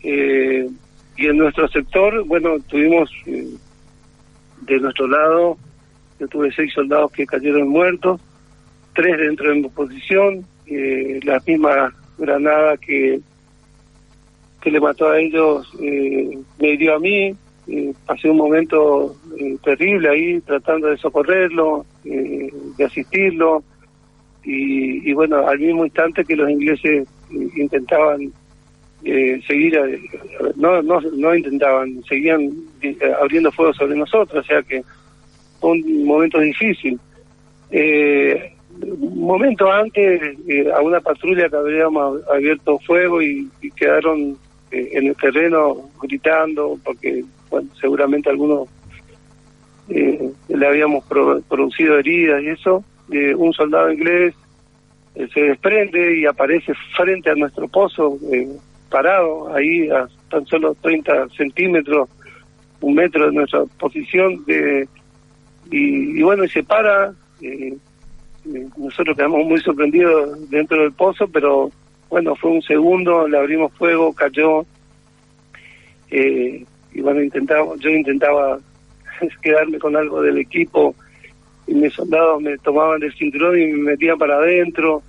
y en nuestro sector, bueno, tuvimos de nuestro lado, yo tuve 6 soldados que cayeron muertos, 3 dentro de mi posición, la misma granada que que le mató a ellos me hirió a mí. Pasé un momento terrible ahí tratando de socorrerlo, de asistirlo, y bueno, al mismo instante que los ingleses intentaban seguir, no intentaban, seguían abriendo fuego sobre nosotros, o sea que fue un momento difícil. Un momento antes, a una patrulla que habíamos abierto fuego y quedaron en el terreno gritando, porque bueno, seguramente algunos le habíamos producido heridas y eso. Un soldado inglés se desprende y aparece frente a nuestro pozo, parado ahí a tan solo 30 centímetros, 1 metro de nuestra posición, y bueno, y se para. Nosotros quedamos muy sorprendidos dentro del pozo, pero bueno, fue un segundo, le abrimos fuego, cayó, y bueno, yo intentaba quedarme con algo del equipo, y mis soldados me tomaban del cinturón y me metían para adentro.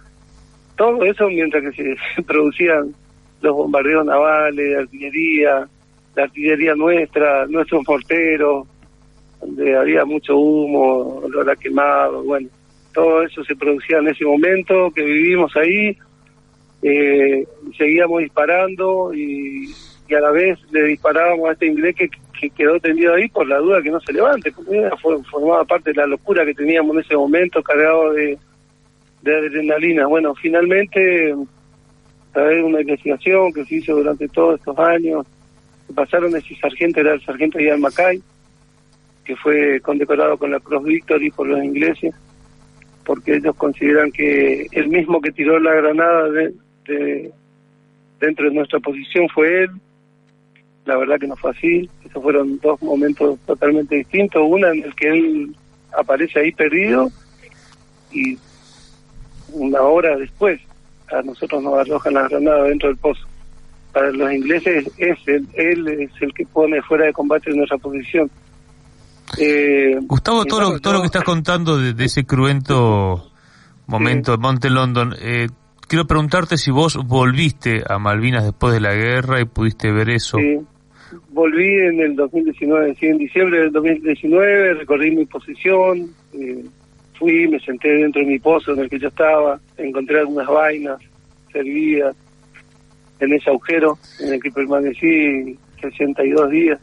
Todo eso mientras que se producían los bombardeos navales, artillería, la artillería nuestros morteros, donde había mucho humo, olor a quemado, bueno, todo eso se producía en ese momento que vivimos ahí. Seguíamos disparando y a la vez le disparábamos a este inglés que quedó tendido ahí por la duda que no se levante, porque formaba parte de la locura que teníamos en ese momento, cargado de adrenalina. Bueno, finalmente, a través de una investigación que se hizo durante todos estos años, pasaron ese sargento, era el sargento Ian Mackay, que fue condecorado con la Cruz Victory por los ingleses, porque ellos consideran que el mismo que tiró la granada dentro de nuestra posición fue él. La verdad que no fue así. Esos fueron dos momentos totalmente distintos. Una en el que él aparece ahí perdido y una hora después a nosotros nos arrojan la granada dentro del pozo. Para los ingleses él es el que pone fuera de combate nuestra posición. Gustavo, todo lo que estás contando de ese cruento momento de Monte London, quiero preguntarte si vos volviste a Malvinas después de la guerra y pudiste ver eso. Sí, volví en el 2019, sí, en diciembre del 2019, recorrí mi posición, fui, me senté dentro de mi pozo en el que yo estaba, encontré algunas vainas servidas en ese agujero en el que permanecí 62 días.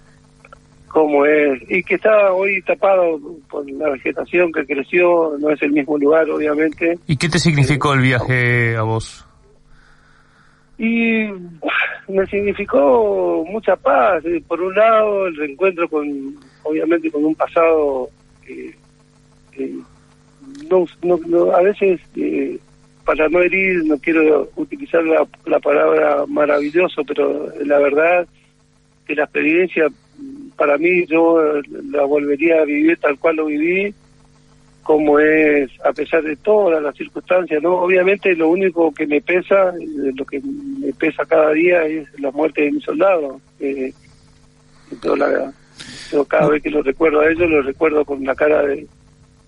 Como es, y que está hoy tapado por la vegetación que creció, no es el mismo lugar, obviamente. ¿Y qué te significó el viaje a vos? Y me significó mucha paz. Por un lado, el reencuentro obviamente con un pasado a veces, para no herir, no quiero utilizar la palabra maravilloso, pero la verdad que la experiencia, para mí, yo la volvería a vivir tal cual lo viví, como es, a pesar de todas las circunstancias, ¿no? Obviamente lo único que me pesa, lo que me pesa cada día es la muerte de mis soldados. Yo cada vez que lo recuerdo a ellos, lo recuerdo con la cara de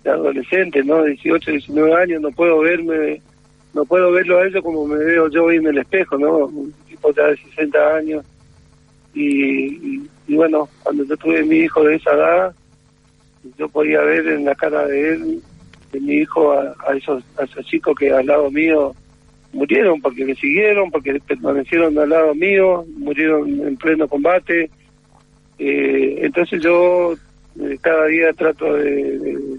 adolescente, ¿no? 18, 19 años, no puedo verlo a ellos como me veo yo hoy en el espejo, ¿no? Un tipo ya de 60 años. Y bueno, cuando yo tuve mi hijo de esa edad, yo podía ver en la cara de él, de mi hijo, a esos chicos que al lado mío murieron porque me siguieron, porque permanecieron al lado mío, murieron en pleno combate. Entonces yo cada día trato de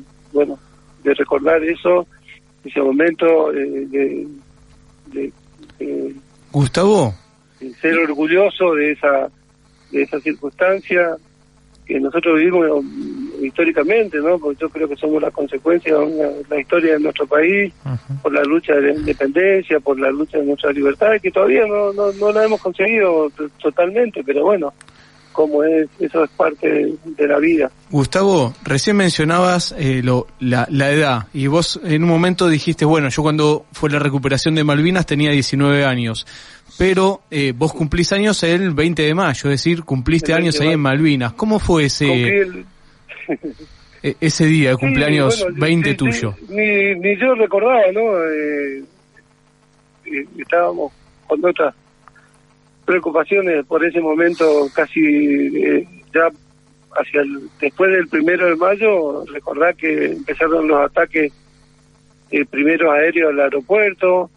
recordar eso, ese momento de Gustavo, ser orgulloso de esa circunstancia que nosotros vivimos históricamente, ¿no? Porque yo creo que somos la consecuencia de la historia de nuestro país, por la lucha de la independencia, por la lucha de nuestra libertad, que todavía no la hemos conseguido totalmente, pero bueno, como eso es parte de la vida. Gustavo, recién mencionabas la edad, y vos en un momento dijiste, bueno, yo cuando fue la recuperación de Malvinas tenía 19 años, pero vos cumplís años el 20 de mayo, es decir, cumpliste años ahí en Malvinas. ¿Cómo fue ese día de cumpleaños, sí, bueno, 20 tuyo? Ni yo recordaba, ¿no? Estábamos con preocupaciones por ese momento, casi ya después del 1 de mayo, recordar que empezaron los ataques primero aéreos al aeropuerto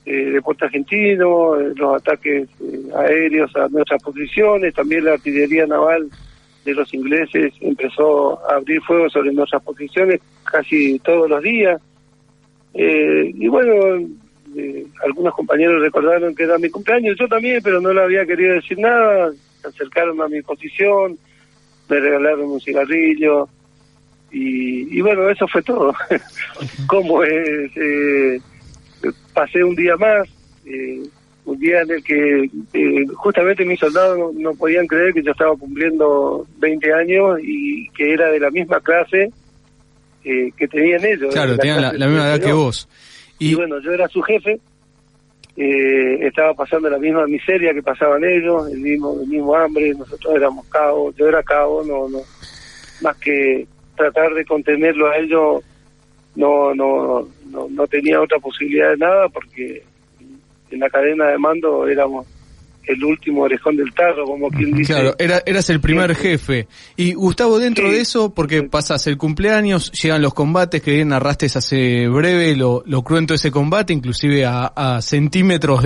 de Puerto Argentino, los ataques aéreos a nuestras posiciones, también la artillería naval de los ingleses empezó a abrir fuego sobre nuestras posiciones casi todos los días. Y bueno, algunos compañeros recordaron que era mi cumpleaños, yo también, pero no le había querido decir nada. Se acercaron a mi posición, me regalaron un cigarrillo y bueno, eso fue todo. Como es, pasé un día más, un día en el que justamente mis soldados no podían creer que yo estaba cumpliendo 20 años y que era de la misma clase que tenían ellos. Claro, tenían la misma edad que vos. Y bueno, yo era su jefe, estaba pasando la misma miseria que pasaban ellos, el mismo hambre, nosotros éramos cabos, yo era cabo, no más que tratar de contenerlo a ellos, no tenía otra posibilidad de nada, porque en la cadena de mando éramos el último orejón del tarro, como quien dice. Claro, eras el primer jefe. Y Gustavo, dentro de eso, porque pasás el cumpleaños, llegan los combates, que bien narraste hace breve, lo cruento de ese combate, inclusive a centímetros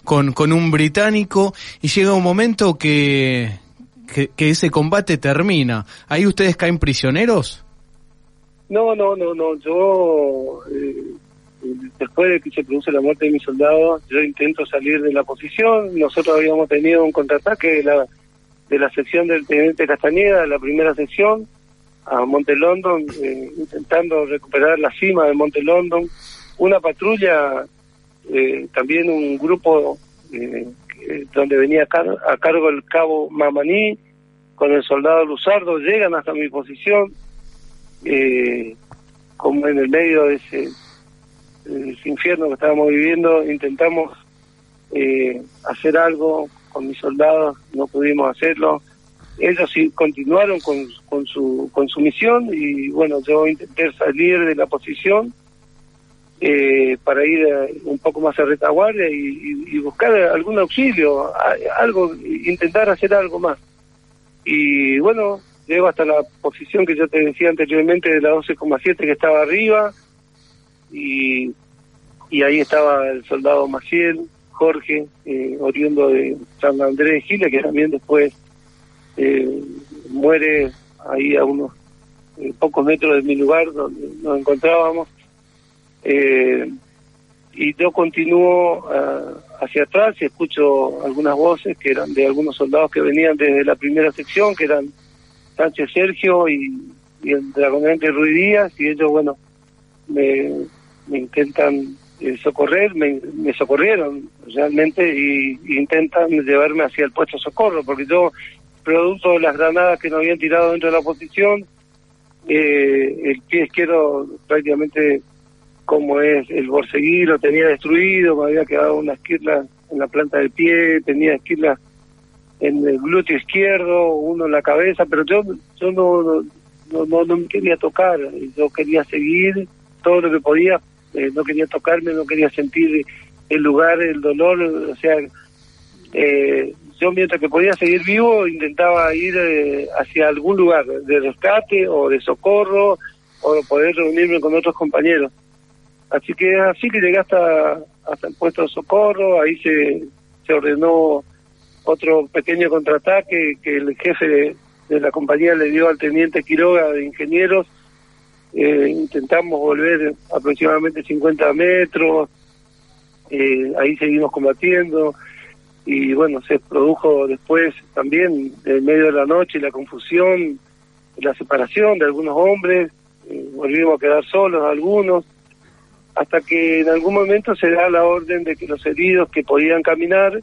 con un británico, y llega un momento que ese combate termina. ¿Ahí ustedes caen prisioneros? No, yo... después de que se produce la muerte de mis soldados, yo intento salir de la posición. Nosotros habíamos tenido un contraataque de la sección del teniente Castañeda, la primera sección, a Monte London, intentando recuperar la cima de Monte London. Una patrulla, también un grupo donde venía a cargo el cabo Mamaní, con el soldado Luzardo, llegan hasta mi posición, como en el medio de ese infierno que estábamos viviendo. Intentamos hacer algo con mis soldados, no pudimos hacerlo. Ellos sí continuaron con su misión, y bueno, yo intenté salir de la posición para ir un poco más a retaguardia y buscar algún auxilio, algo, intentar hacer algo más. Y bueno, llego hasta la posición que yo te decía anteriormente, de la 12,7, que estaba arriba, y ahí estaba el soldado Maciel, Jorge, oriundo de San Andrés de Giles, que también después muere ahí a unos pocos metros de mi lugar donde nos encontrábamos. Y yo continúo hacia atrás y escucho algunas voces que eran de algunos soldados que venían desde la primera sección, que eran Sánchez Sergio y el dragonete Ruiz Díaz, y ellos, bueno, me intentan socorrer, me socorrieron realmente, y intentan llevarme hacia el puesto de socorro, porque yo, producto de las granadas que nos habían tirado dentro de la posición, el pie izquierdo prácticamente, como es el borseguí, lo tenía destruido, me había quedado una esquirla en la planta del pie, tenía esquirla en el glúteo izquierdo, uno en la cabeza, pero yo no me quería tocar, yo quería seguir todo lo que podía, no quería tocarme, no quería sentir el lugar, el dolor, o sea, yo mientras que podía seguir vivo intentaba ir hacia algún lugar de rescate o de socorro, o poder reunirme con otros compañeros. Así que llegué hasta el puesto de socorro. Ahí se ordenó otro pequeño contraataque que el jefe de la compañía le dio al teniente Quiroga de ingenieros. Intentamos volver aproximadamente 50 metros, ahí seguimos combatiendo, y bueno, se produjo después también, en medio de la noche, la confusión, la separación de algunos hombres, volvimos a quedar solos algunos, hasta que en algún momento se da la orden de que los heridos que podían caminar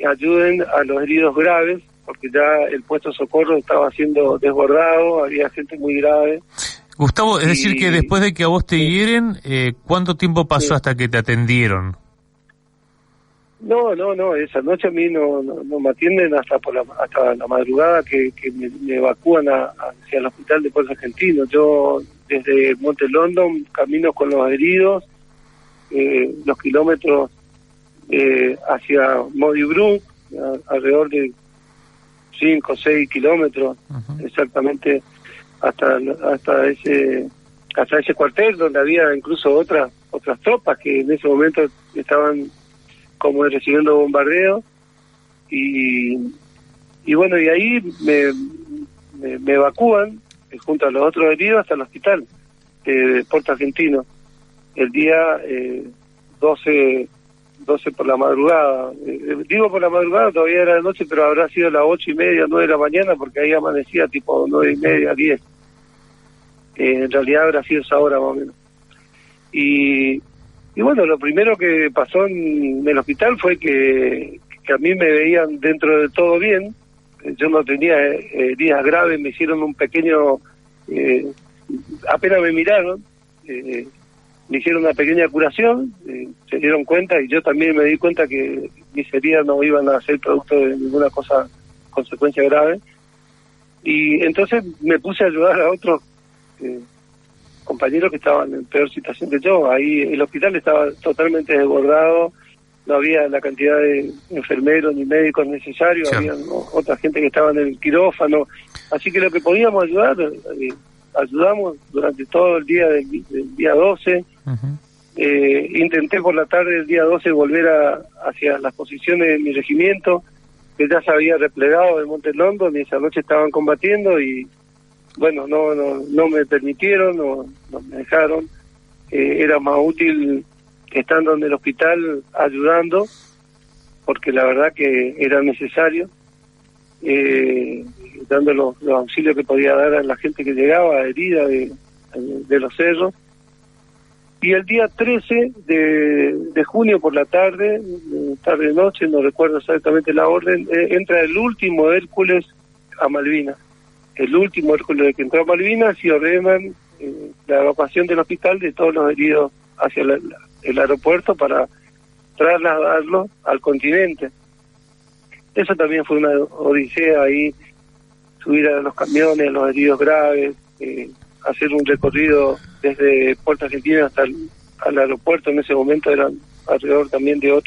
ayuden a los heridos graves, porque ya el puesto de socorro estaba siendo desbordado, había gente muy grave. Gustavo, es decir que después de que a vos te hieren, ¿cuánto tiempo pasó hasta que te atendieron? No, esa noche a mí no me atienden hasta la madrugada que me evacúan hacia el hospital de Puerto Argentino. Yo desde Monte London camino con los heridos, los kilómetros hacia Modi Brook, alrededor de 5 o 6 kilómetros, exactamente hasta ese cuartel, donde había incluso otras tropas que en ese momento estaban como recibiendo bombardeo, y bueno, y ahí me evacúan junto a los otros heridos hasta el hospital de Puerto Argentino el día 12 por la madrugada. Digo por la madrugada, todavía era de noche, pero habrá sido las 8:30, 9 de la mañana, porque ahí amanecía tipo 9:30, 10. En realidad habrá sido esa hora más o menos. Y bueno, lo primero que pasó en el hospital fue que a mí me veían dentro de todo bien. Yo no tenía heridas graves, me hicieron un pequeño... apenas me miraron, me hicieron una pequeña curación, se dieron cuenta, y yo también me di cuenta que mis heridas no iban a ser producto de ninguna consecuencia grave. Y entonces me puse a ayudar a otros compañeros que estaban en peor situación que yo. Ahí el hospital estaba totalmente desbordado, no había la cantidad de enfermeros ni médicos necesarios, sí. Había otra gente que estaba en el quirófano, así que lo que podíamos ayudar, ayudamos durante todo el día del día 12. Intenté por la tarde del día 12 volver hacia las posiciones de mi regimiento, que ya se había replegado de Monte London, y esa noche estaban combatiendo, y bueno, no me permitieron, no me dejaron. Era más útil estando en el hospital ayudando, porque la verdad que era necesario, dando los auxilios que podía dar a la gente que llegaba herida de los cerros. Y el día 13 de junio por la tarde-noche, no recuerdo exactamente la orden, entra el último Hércules a Malvinas. El último Hércules que entró a Malvinas, y ordenan la evacuación del hospital de todos los heridos hacia el aeropuerto para trasladarlos al continente. Eso también fue una odisea ahí, subir a los camiones, a los heridos graves, hacer un recorrido desde Puerto Argentino hasta al aeropuerto. En ese momento eran alrededor también de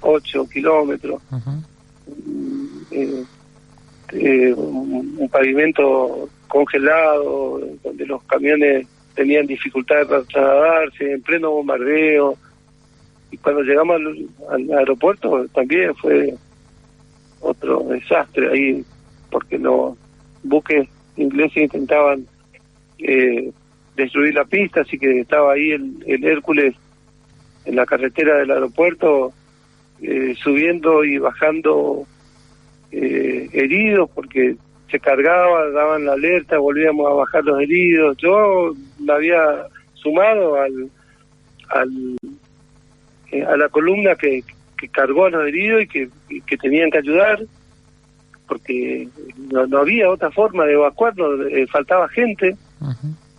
8 kilómetros. Un pavimento congelado, donde los camiones tenían dificultad para trasladarse, en pleno bombardeo. Y cuando llegamos al aeropuerto también fue otro desastre ahí, porque los buques ingleses intentaban destruir la pista, así que estaba ahí el Hércules en la carretera del aeropuerto, subiendo y bajando heridos, porque se cargaba, daban la alerta, volvíamos a bajar los heridos. Yo me había sumado a la columna que cargó a los heridos y que tenían que ayudar, porque no había otra forma de evacuarnos, faltaba gente.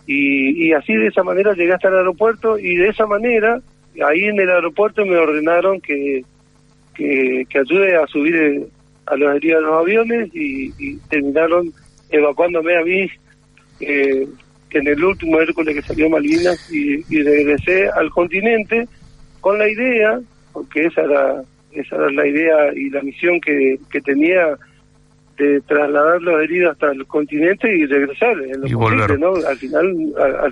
Y así, de esa manera llegué hasta el aeropuerto, y de esa manera ahí en el aeropuerto me ordenaron que ayude a subir a los heridos de los aviones, y terminaron evacuándome a mí en el último Hércules que salió Malvinas, y regresé al continente con la idea, porque esa era la idea y la misión que tenía, de trasladar los heridos hasta el continente y regresar en lo posible, ¿no? Al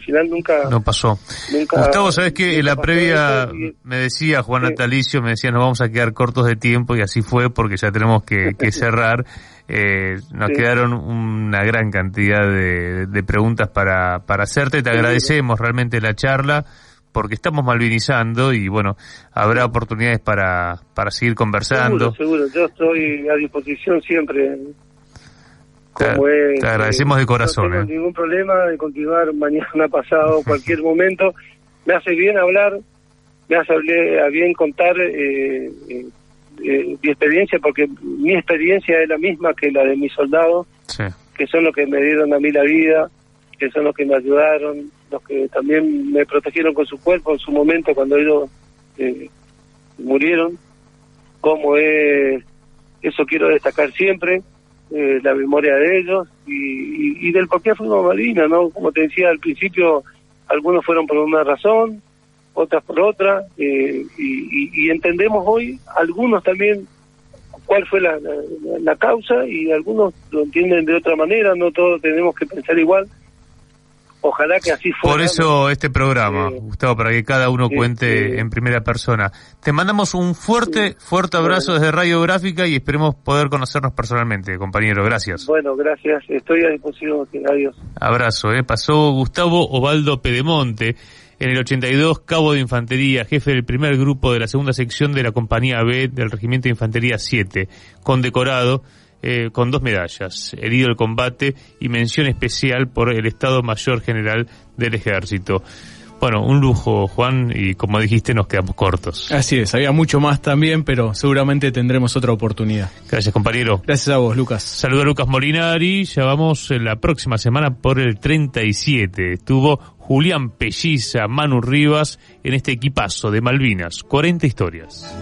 final nunca... No pasó. Gustavo, ¿sabes qué? En la previa me decía Juan Natalicio, me decía, nos vamos a quedar cortos de tiempo, y así fue, porque ya tenemos que cerrar. Nos quedaron una gran cantidad de preguntas para hacerte. Te agradecemos realmente la charla, porque estamos malvinizando, y bueno, habrá oportunidades para seguir conversando. Seguro, yo estoy a disposición siempre. Te agradecemos de corazón. No tengo ningún problema de continuar mañana, pasado, cualquier momento. Me hace bien hablar, me hace bien contar mi experiencia, porque mi experiencia es la misma que la de mis soldados, sí, que son los que me dieron a mí la vida, que son los que me ayudaron, los que también me protegieron con su cuerpo en su momento cuando ellos murieron. Como eso quiero destacar siempre, la memoria de ellos, y del por qué fuimos a Malvinas, ¿no? Como te decía al principio, algunos fueron por una razón, otras por otra, y entendemos hoy, algunos también cuál fue la causa, y algunos lo entienden de otra manera, no todos tenemos que pensar igual. Ojalá que así fuera. Por eso este programa, Gustavo, para que cada uno cuente en primera persona. Te mandamos un fuerte abrazo desde Radiográfica y esperemos poder conocernos personalmente, compañero. Gracias. Bueno, gracias. Estoy a disposición. Adiós. Abrazo. Pasó Gustavo Ovaldo Pedemonte, en el 82, cabo de infantería, jefe del primer grupo de la segunda sección de la compañía B del Regimiento de Infantería 7, condecorado con 2 medallas, herido el combate y mención especial por el Estado Mayor General del Ejército. Bueno, un lujo, Juan, y como dijiste, nos quedamos cortos. Así es, había mucho más también, pero seguramente tendremos otra oportunidad. Gracias, compañero. Gracias a vos, Lucas. Saludos a Lucas Molinari, ya vamos la próxima semana por el 37. Estuvo Julián Pelliza, Manu Rivas, en este equipazo de Malvinas, 40 historias.